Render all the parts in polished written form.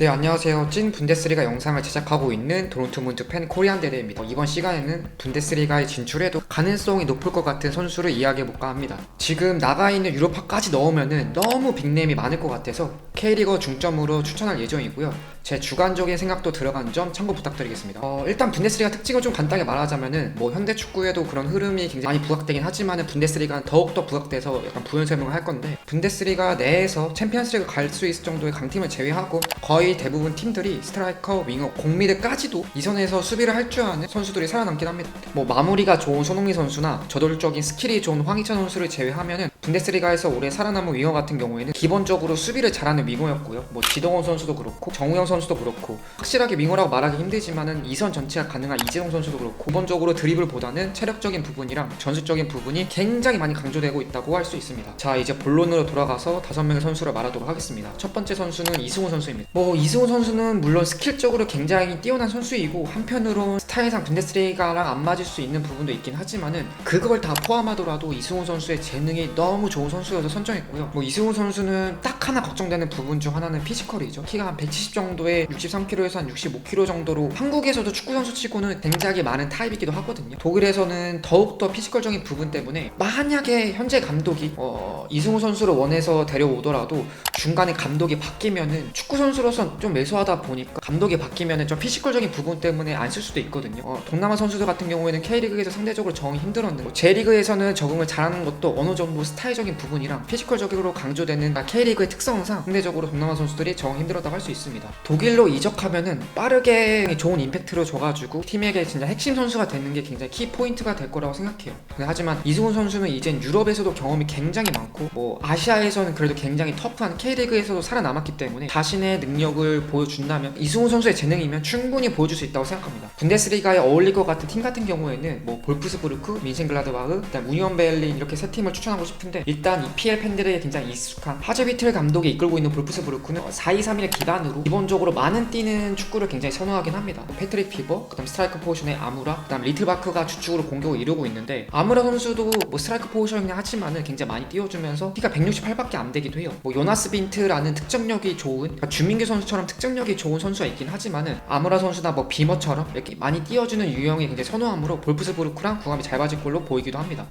네, 안녕하세요. 찐 분데스리가 영상을 제작하고 있는 도론트문트 팬 코리안 대대입니다. 이번 시간에는 분데스리가에 진출해도 가능성이 높을 것 같은 선수를 이야기해볼까 합니다. 지금 나가 있는 유로파까지 넣으면은 너무 빅네임이 많을 것 같아서 K리거 중점으로 추천할 예정이고요. 제 주관적인 생각도 들어간 점 참고 부탁드리겠습니다. 일단 분데스리가 특징을 좀 간단하게 말하자면은 뭐 현대 축구에도 그런 흐름이 굉장히 많이 부각되긴 하지만은 분데스리가는 더욱더 부각돼서 약간 부연 설명을 할 건데, 분데스리가 내에서 챔피언스리그 갈 수 있을 정도의 강팀을 제외하고 거의 대부분 팀들이 스트라이커, 윙어, 공미드까지도 이 선에서 수비를 할 줄 아는 선수들이 살아남긴 합니다. 뭐 마무리가 좋은 손흥민 선수나 저돌적인 스킬이 좋은 황희찬 선수를 제외하면은 분데스리가에서 올해 살아남은 윙어 같은 경우에는 기본적으로 수비를 잘하는 윙어였고요. 뭐 지동원 선수도 그렇고 정우영 선수도 그렇고, 확실하게 윙어라고 말하기 힘들지만은 이선 전체가 가능한 이재동 선수도 그렇고, 기본적으로 드리블보다는 체력적인 부분이랑 전술적인 부분이 굉장히 많이 강조되고 있다고 할 수 있습니다. 자, 이제 본론으로 돌아가서 5명의 선수를 말하도록 하겠습니다. 첫 번째 선수는 이승우 선수입니다. 이승우 선수는 물론 스킬적으로 굉장히 뛰어난 선수이고, 한편으로 스타일상 분데스리가랑 안 맞을 수 있는 부분도 있긴 하지만은 그걸 다 포함하더라도 이승우 선수의 재능이 너무 좋은 선수여서 선정했고요. 이승우 선수는 딱 하나 걱정되는 부분 중 하나는 피지컬이죠. 키가 한 170 정도에 63kg에서 한 65kg 정도로 한국에서도 축구 선수 치고는 굉장히 많은 타입이기도 하거든요. 독일에서는 더욱더 피지컬적인 부분 때문에 만약에 현재 감독이 이승우 선수를 원해서 데려오더라도 중간에 감독이 바뀌면은 축구 선수로서 좀 매소하다 보니까 감독이 바뀌면은 좀 피지컬적인 부분 때문에 안 쓸 수도 있거든요. 동남아 선수들 같은 경우에는 K리그에서 상대적으로 적응이 힘들었는데 J리그에서는 적응을 잘하는 것도 어느 정도 스타일적인 부분이랑 피지컬적으로 강조되는 K리그의 특성상 상대적으로 동남아 선수들이 적응 힘들었다고 할 수 있습니다. 독일로 이적하면은 빠르게 좋은 임팩트를 줘가지고 팀에게 진짜 핵심 선수가 되는 게 굉장히 키 포인트가 될 거라고 생각해요. 하지만 이승우 선수는 이젠 유럽에서도 경험이 굉장히 많고 아시아에서는 그래도 굉장히 터프한 K리그에서도 살아남았기 때문에 자신의 능력을 보여준다면 이승우 선수의 재능이면 충분히 보여줄 수 있다고 생각합니다. 분데스리가에 어울릴 것 같은 팀 같은 경우에는 볼프스부르크, 민센글라드바흐, 그다음 우니온 베를린, 이렇게 세 팀을 추천하고 싶은데, 일단 EPL 팬들에게 굉장히 익숙한 하즈비틀 감독이 이끌고 있는 볼프스부르크는 4-2-3-1을 기반으로 기본적으로 많은 뛰는 축구를 굉장히 선호하긴 합니다. 패트릭 피버, 그다음 스트라이커 포지션의 아무라, 그다음 리틀바크가 주축으로 공격을 이루고 있는데, 아무라 선수도 스트라이커 포지션이긴 하지만은 굉장히 많이 띄워주면서 키가 168밖에 안 되기도 해요. 요나스 빈트라는 특정력이 좋은, 그러니까 주민규 선수처럼 특정력이 좋은 선수가 있긴 하지만은 아무라 선수나 비머처럼 이렇게 많이 띄워주는 유형이 굉장히 선호함으로 볼프스부르크랑 궁합이 잘 맞을 걸로 보이기도 합니다.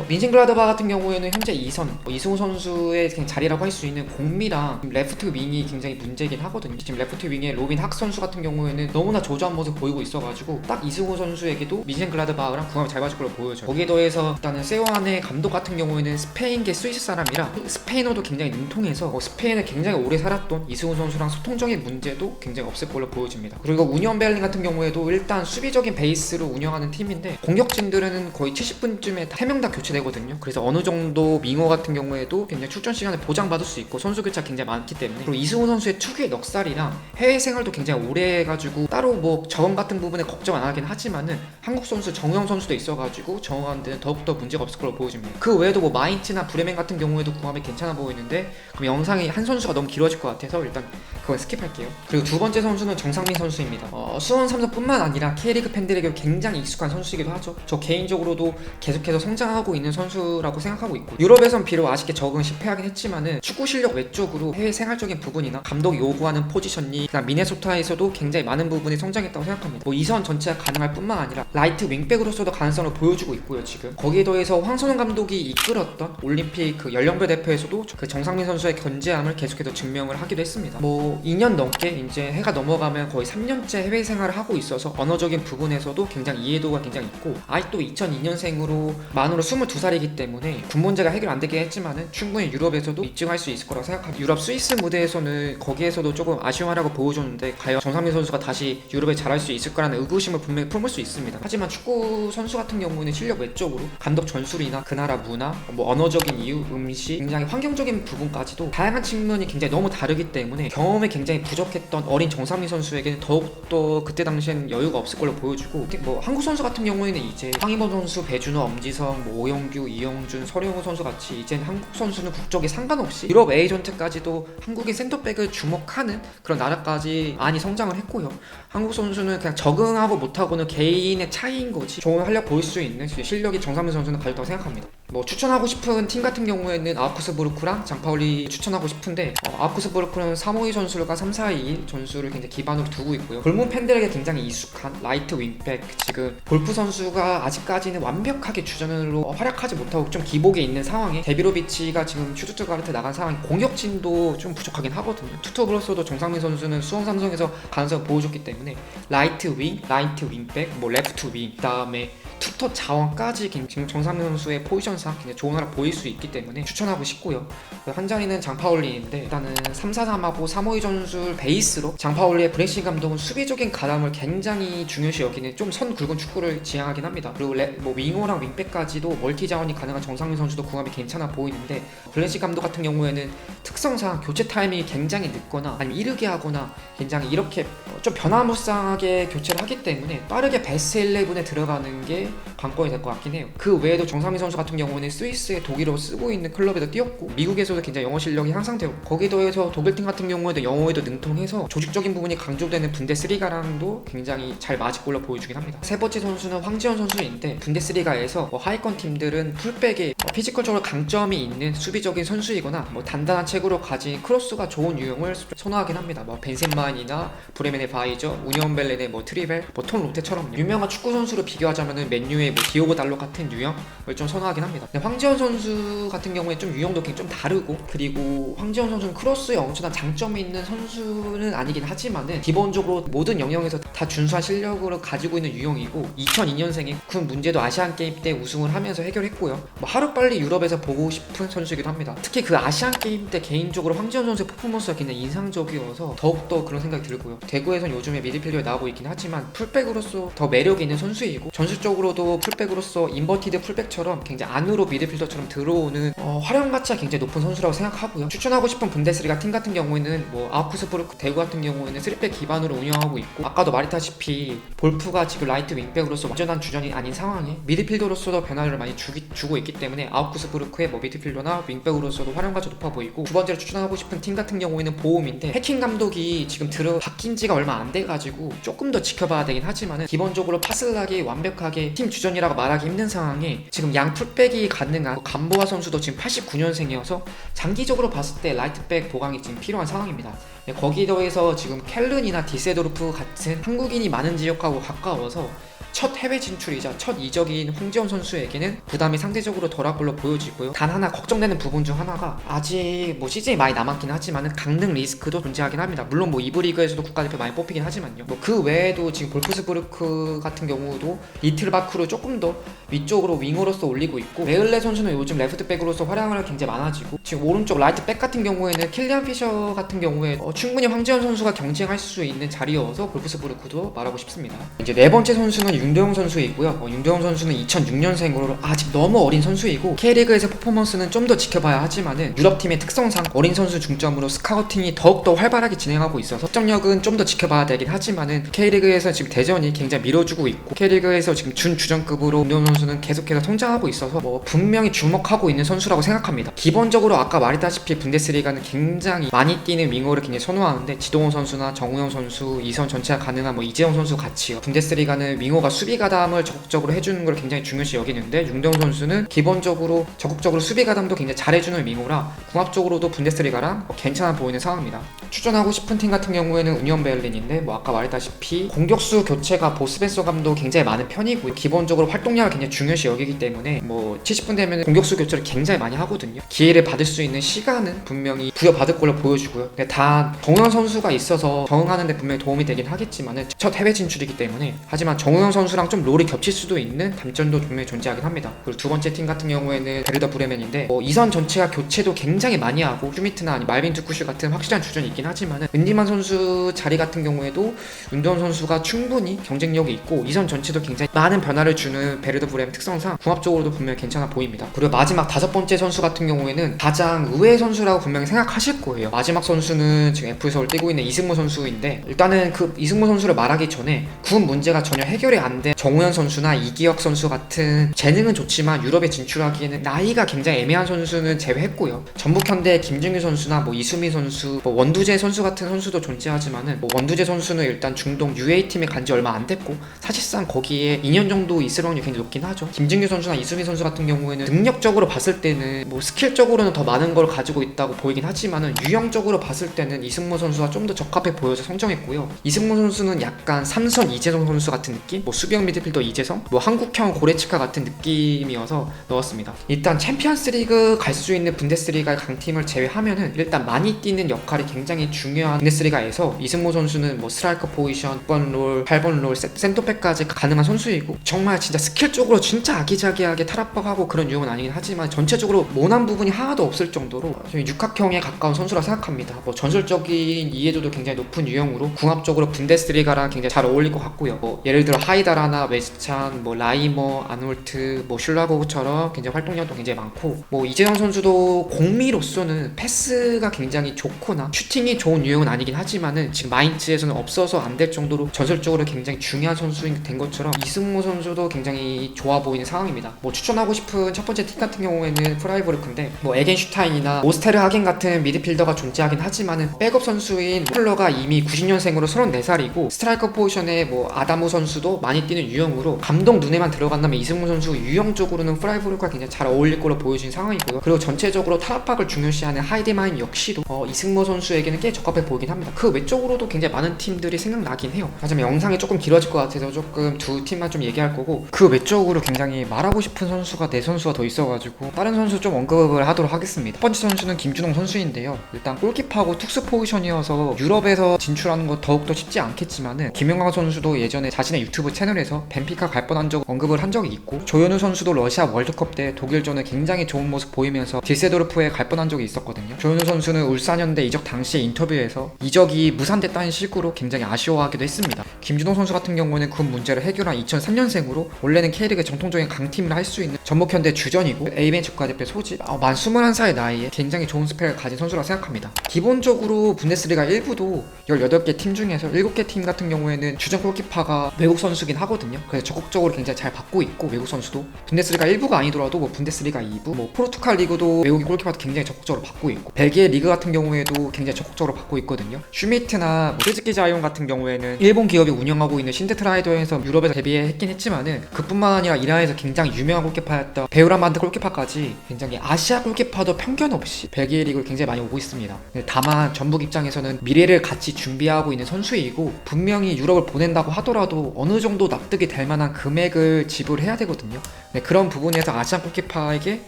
민신글라드바 같은 경우에는 현재 2선 이승우 선수의 그냥 자리라고 할 수 있는 공미랑 레프트 윙이 굉장히 문제긴 하거든요. 지금 레프트 윙에 로빈 학 선수 같은 경우에는 너무나 저조한 모습 보이고 있어가지고 딱 이승우 선수에게도 민신글라드바랑 궁합이 잘 맞을 걸로 보여져요. 거기에 더해서 일단은 세오안의 감독 같은 경우에는 스페인계 스위스 사람이라 스페인어도 굉장히 능통해서 스페인에 굉장히 오래 살았던 이승우 선수랑 소통적인 문제도 굉장히 없을 걸로 보여집니다. 그리고 우니온 베를린 같은 경우에도 일단 수비적인 베이스로 운영하는 팀인데, 공격진들은 거의 70분쯤에 3명 다 교체되거든요. 그래서 어느 정도 밍어 같은 경우에도 굉장히 출전 시간을 보장받을 수 있고 선수 교체가 굉장히 많기 때문에, 그리고 이승우 선수의 특유의 넉살이랑 해외 생활도 굉장히 오래 해가지고 따로 적응 같은 부분에 걱정 안 하긴 하지만은 한국 선수 정우영 선수도 있어가지고 정우한 데는 더욱더 문제가 없을 걸로 보여집니다. 그 외에도 마인츠나 브레멘 같은 경우에도 궁합이 괜찮아 보이는데, 그럼 영상이 한 선수가 너무 길어질 것 같아서 일단 그건 스킵할게요. 그리고 두 번째 선수는 정상민 선수입니다. 수원 삼성뿐만 아니라 K리그 팬들에게 굉장히 익숙한 선수이기도 하죠. 저 개인적으로도 계속해서 성장하고 있는 선수라고 생각하고 있고, 유럽에선 비록 아쉽게 적응 실패하긴 했지만은 축구 실력 외적으로 해외 생활적인 부분이나 감독이 요구하는 포지션이, 그다음 미네소타에서도 굉장히 많은 부분이 성장했다고 생각합니다. 이선 전체가 가능할 뿐만 아니라 라이트 윙백으로서도 가능성을 보여주고 있고요. 지금 거기에 더해서 황선홍 감독이 이끌었던 올림픽 연령별 대표에서도 정상민 선수의 견제함을 계속해서 증명을 하기도 했습니다. 2년 넘게 이제 해가 넘어가면 거의 3년째 해외 생활을 하고 있어서 언어적인 부분에서도 굉장히 이해도가 굉장히 있고, 아직도 2002년생으로 만으로 22살이기 때문에 군문제가 해결 안 되긴 했지만은 충분히 유럽에서도 입증할 수 있을 거라고 생각합니다. 유럽 스위스 무대에서는 거기에서도 조금 아쉬워하라고 보여줬는데, 과연 정상민 선수가 다시 유럽에 잘할 수 있을 거라는 의구심을 분명히 품을 수 있습니다. 하지만 축구 선수 같은 경우는 실력 외적으로 감독 전술이나 그 나라 문화, 언어적인 이유, 음식, 굉장히 환경적인 부분까지도 다양한 측면이 굉장히 너무 다르기 때문에 경험이 굉장히 부족했던 어린 정상민 선수에게는 더욱더 그때 당시엔 여유가 없을 걸로 보여주고, 한국 선수 같은 경우에는 이제 황희범 선수, 배준호, 엄지성, 오영규, 이영준, 서령우 선수 같이 이제 한국 선수는 국적에 상관없이 유럽 에이전트까지도 한국인 센터백을 주목하는 그런 나라까지 많이 성장을 했고요. 한국 선수는 그냥 적응하고 못하고는 개인의 차이인 거지, 좋은 활약 보일 수 있는 실력이 정상민 선수는 가졌다고 생각합니다. 뭐 추천하고 싶은 팀 같은 경우에는 아우크스부르크랑 장파울리 추천하고 싶은데 아우크스부르크는 352 전술과 342 전술을 굉장히 기반으로 두고 있고요. 골문 팬들에게 굉장히 익숙한 라이트 윙백, 지금 볼프 선수가 아직까지는 완벽하게 주전으로 활약하지 못하고 좀 기복에 있는 상황에 데비로비치가 지금 슈투트가르트 나간 상황이 공격진도 좀 부족하긴 하거든요. 투톱으로서도 정상민 선수는 수원 삼성에서 가능성을 보여줬기 때문에 라이트 윙, 라이트 윙백, 뭐 레프트 윙, 그다음에 투톱 자원까지 지금 정상민 선수의 포지션상 굉장히 좋은 활약 보일 수 있기 때문에 추천하고 싶고요. 한 자리는 장파올리인데 일단은 3-4-3하고 3-5-2 전술 베이스로 장파올리의 브레이싱 감독은 수비적인 가담을 굉장히 중요시 여기는 좀 선 굵은 축구를 지향하긴 합니다. 그리고 뭐 윙어랑 윙백까지도 멀티 자원이 가능한 정상민 선수도 궁합이 괜찮아 보이는데 브레이싱 감독 같은 경우에는 특성상 교체 타이밍이 굉장히 늦거나 아니면 이르게 하거나 굉장히 이렇게 좀 변화무쌍하게 교체를 하기 때문에 빠르게 베스트 11에 들어가는 게 관건이 될 것 같긴 해요. 그 외에도 정상민 선수 같은 경우는 스위스의 독일어 쓰고 있는 클럽에도 뛰었고 미국에서도 굉장히 영어 실력이 향상되고 거기에 더해서 독일팀 같은 경우에도 영어에도 능통해서 조직적인 부분이 강조되는 분데스리가랑도 굉장히 잘 맞을 걸로 보여주긴 합니다. 세 번째 선수는 황지현 선수인데 분데스리가에서 하위권 팀들은 풀백에 피지컬적으로 강점이 있는 수비적인 선수이거나 단단한 체구로 가진 크로스가 좋은 유형을 선호하긴 합니다. 벤센만이나 브레멘의 바이저, 우니온 벨렌의 트리벨, 톤 로테처럼 유명한 축구 선수를 비교하자면은 맨유의 디오고 달로 같은 유형을 좀 선호하긴 합니다. 근데 황지현 선수 같은 경우에 좀 유형도 좀 다르고 그리고 황지현 선수는 크로스에 엄청난 장점이 있는 선수는 아니긴 하지만은 기본적으로 모든 영역에서 다 준수한 실력으로 가지고 있는 유형이고 2002년생에 그 문제도 아시안 게임 때 우승을 하면서 해결했고요. 하루빨리 유럽에서 보고 싶은 선수이기도 합니다. 특히 그 아시안 게임 때 개인적으로 황지현 선수의 퍼포먼스가 굉장히 인상적이어서 더욱더 그런 생각이 들고요. 대구에선 요즘에 미드필더에 나오고 있긴 하지만 풀백으로서 더 매력 있는 선수이고 전술적으로도 풀백으로서 인버티드 풀백처럼 굉장히 안으로 미드필더처럼 들어오는 활용 가치가 굉장히 높은 선수라고 생각하고요. 추천하고 싶은 분데스리가 팀 같은 경우에는 아우크스부르크 대구 같은 경우에는 3백 기반으로 운영하고 있고 아까도 말했다시피 볼프가 지금 라이트 윙백으로서 완전한 주전이 아닌 상황에 미드필더로서도 변화를 많이 주고 있기 때문에 아우크스부르크의 미드필더나 윙백으로서도 활용 가치가 높아 보이고 두 번째로 추천하고 싶은 팀 같은 경우에는 보움인데 해킹 감독이 지금 바뀐 지가 얼마 안 돼가지고 조금 더 지켜봐야 되긴 하지만은 기본적으로 파슬락이 완벽하게 팀 주전이라고 말하기 힘든 상황에 지금 양 풀백이 가능한 감보아 선수도 지금 89년생이어서 장기적으로 봤을 때 라이트백 보강이 지금 필요한 상황입니다. 거기에 더해서 지금 켈른이나 디세도르프 같은 한국인이 많은 지역하고 가까워서 첫 해외 진출이자 첫 이적인 홍지원 선수에게는 부담이 상대적으로 덜할 걸로 보여지고요. 단 하나 걱정되는 부분 중 하나가 아직 시즌이 많이 남았긴 하지만 강등 리스크도 존재하긴 합니다. 물론 2부 리그에서도 국가대표 많이 뽑히긴 하지만요. 그 외에도 지금 볼프스부르크 같은 경우도 리틀바크로 조금 더 위쪽으로 윙어로서 올리고 있고 레을레 선수는 요즘 레프트백으로서 활약을 굉장히 많아지고 지금 오른쪽 라이트백 같은 경우에는 킬리안 피셔 같은 경우에 충분히 황지현 선수가 경쟁할 수 있는 자리여서 볼프스부르크도 말하고 싶습니다. 이제 네 번째 선수는 윤도영 선수이고요. 윤도영 선수는 2006년생으로 아직 너무 어린 선수이고 K리그에서 퍼포먼스는 좀 더 지켜봐야 하지만은 유럽팀의 특성상 어린 선수 중점으로 스카우팅이 더욱더 활발하게 진행하고 있어서 적정력은 좀 더 지켜봐야 되긴 하지만은 K리그에서 지금 대전이 굉장히 밀어주고 있고 K리그에서 지금 준주전급으로 윤도영 선수는 계속해서 성장하고 있어서 분명히 주목하고 있는 선수라고 생각합니다. 기본적으로 아까 말했다시피 분데스리가는 굉장히 많이 뛰는 윙어를 굉장히 선호하는데 지동원 선수나 정우영 선수, 이선 전체가 가능한 이재영 선수 같이요. 분데스리가는 윙어가 수비 가담을 적극적으로 해주는 걸 굉장히 중요시 여기는데 윤도영 선수는 기본적으로 적극적으로 수비 가담도 굉장히 잘해주는 윙어라 궁합적으로도 분데스리가랑 괜찮아 보이는 상황입니다. 추천하고 싶은 팀 같은 경우에는 우니온 베를린인데 아까 말했다시피 공격수 교체가 보스벤서 감도 굉장히 많은 편이고 기본적으로 활동량을 굉장히 중요시 여기기 때문에 70분 되면 공격수 교체를 굉장히 많이 하거든요. 기회를 받을 수 있는 시간은 분명히 부여받을 걸로 보여주고요. 다 정우영 선수가 있어서 적응하는 데 분명히 도움이 되긴 하겠지만 첫 해외 진출이기 때문에 하지만 정우영 선수랑 좀 롤이 겹칠 수도 있는 단점도 분명히 존재하긴 합니다. 그리고 두 번째 팀 같은 경우에는 베르더 브레멘인데 이선 전체가 교체도 굉장히 많이 하고 슈미트나 말빈 투쿠슈 같은 확실한 주전이 있긴 하지만 은디만 선수 자리 같은 경우에도 윤도현 선수가 충분히 경쟁력이 있고 이선 전체도 굉장히 많은 변화를 주는 베르더 브레멘 특성상 궁합적으로도 분명히 괜찮아 보입니다. 그리고 마지막 다섯 번째 선수 같은 경우에는 가장 의외의 선수라고 분명히 생각하실 거예요. 마지막 선수는 지금 F서울 뛰고 있는 이승모 선수인데 일단은 그 이승모 선수를 말하기 전에 군 문제가 전혀 해결이 안 안 된 정우현 선수나 이기혁 선수 같은 재능은 좋지만 유럽에 진출하기에는 나이가 굉장히 애매한 선수는 제외했고요. 전북현대 김준규 선수나 뭐 이수민 선수, 뭐 원두재 선수 같은 선수도 존재하지만은 뭐 원두재 선수는 일단 중동 UA팀에 간 지 얼마 안 됐고 사실상 거기에 2년 정도 있을 확률이 굉장히 높긴 하죠. 김준규 선수나 이수민 선수 같은 경우에는 능력적으로 봤을 때는 뭐 스킬적으로는 더 많은 걸 가지고 있다고 보이긴 하지만은 유형적으로 봤을 때는 이승모 선수가 좀 더 적합해 보여서 성장했고요. 이승모 선수는 약간 삼선 이재성 선수 같은 느낌? 뭐 수비형 미드필더 이재성? 뭐 한국형 고레츠카 같은 느낌이어서 넣었습니다. 일단 챔피언스리그 갈 수 있는 분데스리가의 강팀을 제외하면은 일단 많이 뛰는 역할이 굉장히 중요한 분데스리가에서 이승모 선수는 뭐 스트라이커 포지션 6번 롤, 8번 롤, 센터백까지 가능한 선수이고 정말 진짜 스킬 쪽으로 진짜 아기자기하게 탈압박하고 그런 유형은 아니긴 하지만 전체적으로 모난 부분이 하나도 없을 정도로 육각형에 가까운 선수라 생각합니다. 뭐 전술적인 이해도도 굉장히 높은 유형으로 궁합적으로 분데스리가랑 굉장히 잘 어울릴 것 같고요. 뭐 예를 들어 하이다라나 웨스찬, 뭐 라이머, 아놀트, 뭐 슐라고처럼 굉장히 활동량도 굉장히 많고 뭐 이재성 선수도 공미로서는 패스가 굉장히 좋거나 슈팅이 좋은 유형은 아니긴 하지만은 지금 마인츠에서는 없어서 안 될 정도로 전술적으로 굉장히 중요한 선수인 된 것처럼 이승모 선수도 굉장히 좋아 보이는 상황입니다. 뭐 추천하고 싶은 첫 번째 팀 같은 경우에는 프라이브르크인데 뭐 에겐슈타인이나 오스테르 하겐 같은 미드필더가 존재하긴 하지만은 백업 선수인 폴러가 이미 90년생으로 34살이고 스트라이커 포지션에 뭐 아다무 선수도 많이 뛰는 유형으로 감독 눈에만 들어간다면 이승모 선수 유형적으로는 프라이브르크가 굉장히 잘 어울릴 걸로 보여진 상황이고요. 그리고 전체적으로 탈압박을 중요시하는 하이데마인 역시도 이승모 선수에게는 꽤 적합해 보이긴 합니다. 그 외적으로도 굉장히 많은 팀들이 생각나긴 해요. 하지만 영상이 조금 길어질 것 같아서 조금 두 팀만 좀 얘기할 거고 그 외적으로 굉장히 말하고 싶은 선수가 네 선수가 더 있어가지고 다른 선수 좀 언급을 하도록 하겠습니다. 첫 번째 선수는 김준홍 선수인데요. 일단 골키퍼하고 투수 포지션이어서 유럽에서 진출하는 거 더욱더 쉽지 않겠지만은 김영광 선수도 예전에 자신의 유튜브 채널에서 벤피카 갈 뻔한 적 언급을 한 적이 있고 조현우 선수도 러시아 월드컵 때 독일전에 굉장히 좋은 모습 보이면서 딜세도르프에 갈 뻔한 적이 있었거든요. 조현우 선수는 울산현대 이적 당시의 인터뷰에서 이적이 무산됐다는 식으로 굉장히 아쉬워하기도 했습니다. 김준홍 선수 같은 경우는 그 문제를 해결한 2003년생으로 원래는 K리그의 정통적인 강팀을 할 수 있는 전북현대 주전이고 A매치 국가대표 소집 만 21살의 나이에 굉장히 좋은 스펙을 가진 선수라 생각합니다. 기본적으로 분데스리가 1부도 18개 팀 중에서 7개 팀 같은 경우에는 주전 골키퍼가 외국 선수긴 하거든요. 그래서 적극적으로 굉장히 잘 받고 있고 외국 선수도 분데스리가 1부가 아니더라도 뭐 분데스리가 2부 뭐 포르투갈 리그도 외국인 골키퍼도 굉장히 적극적으로 받고 있고 벨기에 리그 같은 경우에도 굉장히 적극적으로 받고 있거든요. 슈미트나 뭐 스즈키 자이온 같은 경우에는 일본 기업이 운영하고 있는 신데트라이더에서 유럽에서 데뷔했긴 했지만은 그뿐만 아니라 이란에서 굉장히 유명한 골키퍼였던 베우라만드 골키퍼까지 굉장히 아시아 골키퍼도 편견 없이 벨기에 리그를 굉장히 많이 오고 있습니다. 다만 전북 입장에서는 미래를 같이 준비하고 있는 선수이고 분명히 유럽을 보낸다고 하더라도 어느 정도 납득이 될 만한 금액을 지불해야 되거든요. 그런 부분에서 아시안 골키퍼에게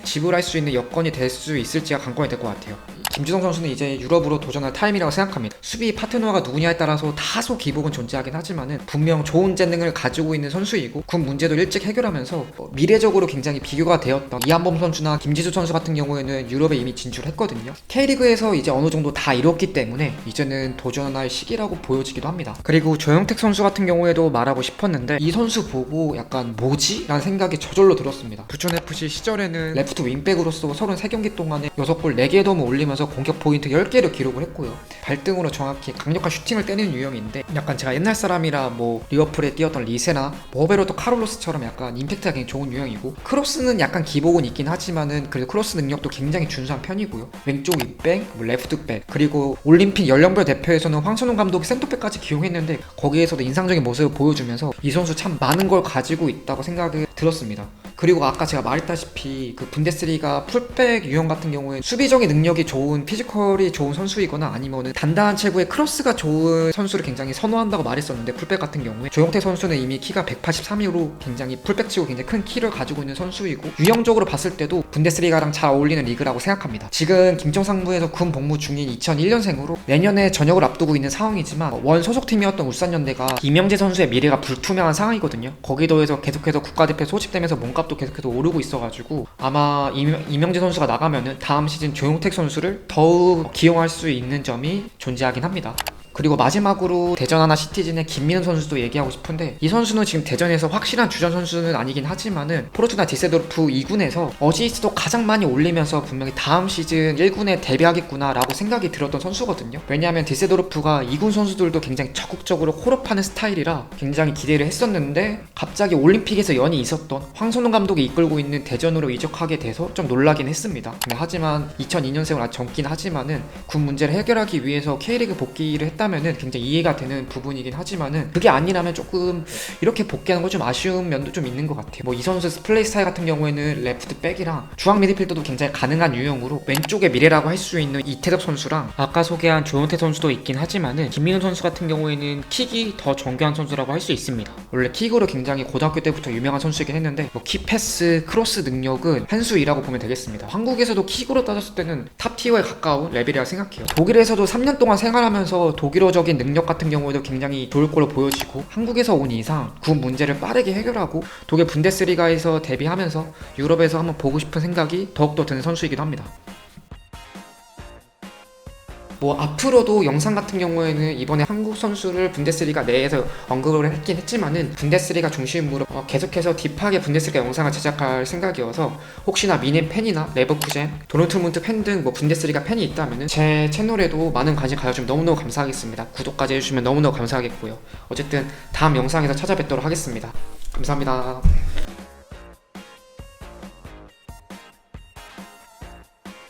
지불할 수 있는 여건이 될 수 있을지가 관건이 될 것 같아요. 김주성 선수는 이제 유럽으로 도전할 타임이라고 생각합니다. 수비 파트너가 누구냐에 따라서 다소 기복은 존재하긴 하지만은 분명 좋은 재능을 가지고 있는 선수이고 그 문제도 일찍 해결하면서 미래적으로 굉장히 비교가 되었던 이한범 선수나 김지수 선수 같은 경우에는 유럽에 이미 진출했거든요. K리그에서 이제 어느 정도 다 이뤘기 때문에 이제는 도전할 시기라고 보여지기도 합니다. 그리고 조영택 선수 같은 경우에도 말하고 싶었는데 이 선수 보고 약간 뭐지? 라는 생각이 저절로 들었습니다. 부천FC 시절에는 레프트 윙백으로서 33경기 동안에 6골 4개 덤을 올리면서 공격 포인트 10개를 기록을 했고요. 발등으로 정확히 강력한 슈팅을 때리는 유형인데 약간 제가 옛날 사람이라 뭐 리버풀에 뛰었던 리세나 로베르토 카를로스처럼 약간 임팩트가 굉장히 좋은 유형이고 크로스는 약간 기복은 있긴 하지만은 그래도 크로스 능력도 굉장히 준수한 편이고요. 왼쪽 윗백, 뭐 레프트백 그리고 올림픽 연령별 대표에서는 황선홍 감독이 센터백까지 기용했는데 거기에서도 인상적인 모습을 보여주면서 이 선수 참 많은 걸 가지고 있다고 생각이 들었습니다. 그리고 아까 제가 말했다시피 그 분데스리가 풀백 유형 같은 경우에 수비적인 능력이 좋은 피지컬이 좋은 선수이거나 아니면은 단단한 체구에 크로스가 좋은 선수를 굉장히 선호한다고 말했었는데 풀백 같은 경우에 조영태 선수는 이미 키가 183이로 굉장히 풀백치고 굉장히 큰 키를 가지고 있는 선수이고 유형적으로 봤을 때도 분데스리가랑 잘 어울리는 리그라고 생각합니다. 지금 김정상부에서 군 복무 중인 2001년생으로 내년에 전역을 앞두고 있는 상황이지만 원 소속팀이었던 울산현대가 이명재 선수의 미래가 불투명한 상황이거든요. 거기에 더해서 계속해서 국가대표 소집되면서 몸값도 계속해서 오르고 있어가지고 아마 이명재 선수가 나가면은 다음 시즌 조용택 선수를 더욱 기용할 수 있는 점이 존재하긴 합니다. 그리고 마지막으로 대전 하나 시티즌의 김민훈 선수도 얘기하고 싶은데, 이 선수는 지금 대전에서 확실한 주전 선수는 아니긴 하지만은 포르투나 디세도르프 2군에서 어시스트도 가장 많이 올리면서 분명히 다음 시즌 1군에 데뷔하겠구나 라고 생각이 들었던 선수거든요. 왜냐하면 디세도르프가 2군 선수들도 굉장히 적극적으로 홀업하는 스타일이라 굉장히 기대를 했었는데, 갑자기 올림픽에서 연이 있었던 황선홍 감독이 이끌고 있는 대전으로 이적하게 돼서 좀 놀라긴 했습니다. 하지만 2002년생은 아직 젊긴 하지만은 군 문제를 해결하기 위해서 K리그 복귀를 했다면은 굉장히 이해가 되는 부분이긴 하지만은, 그게 아니라면 조금 이렇게 복귀하는 거 좀 아쉬운 면도 좀 있는 것 같아요. 뭐 이 선수 플레이 스타일 같은 경우에는 레프트 백이랑 중앙 미드필더도 굉장히 가능한 유형으로 왼쪽의 미래라고 할 수 있는 이태섭 선수랑 아까 소개한 조현태 선수도 있긴 하지만은, 김민훈 선수 같은 경우에는 킥이 더 정교한 선수라고 할 수 있습니다. 원래 킥으로 굉장히 고등학교 때부터 유명한 선수이긴 했는데, 뭐 킥 패스, 크로스 능력은 한 수이라고 보면 되겠습니다. 한국에서도 킥으로 따졌을 때는 탑티어에 가까운 레벨이라고 생각해요. 독일에서도 3년 동안 생활하면서 독일어적인 능력 같은 경우에도 굉장히 좋을 걸로 보여지고, 한국에서 온 이상 군 문제를 빠르게 해결하고 독일 분데스리가에서 데뷔하면서 유럽에서 한번 보고 싶은 생각이 더욱더 드는 선수이기도 합니다. 뭐 앞으로도 영상 같은 경우에는 이번에 한국 선수를 분데스리가 내에서 언급을 했긴 했지만은, 분데스리가 중심으로 계속해서 딥하게 분데스리가 영상을 제작할 생각이어서, 혹시나 미넨 팬이나 레버쿠젠, 도르트문트 팬 등 뭐 분데스리가 팬이 있다면은 제 채널에도 많은 관심 가져주면 너무너무 감사하겠습니다. 구독까지 해주시면 너무너무 감사하겠고요. 어쨌든 다음 영상에서 찾아뵙도록 하겠습니다. 감사합니다.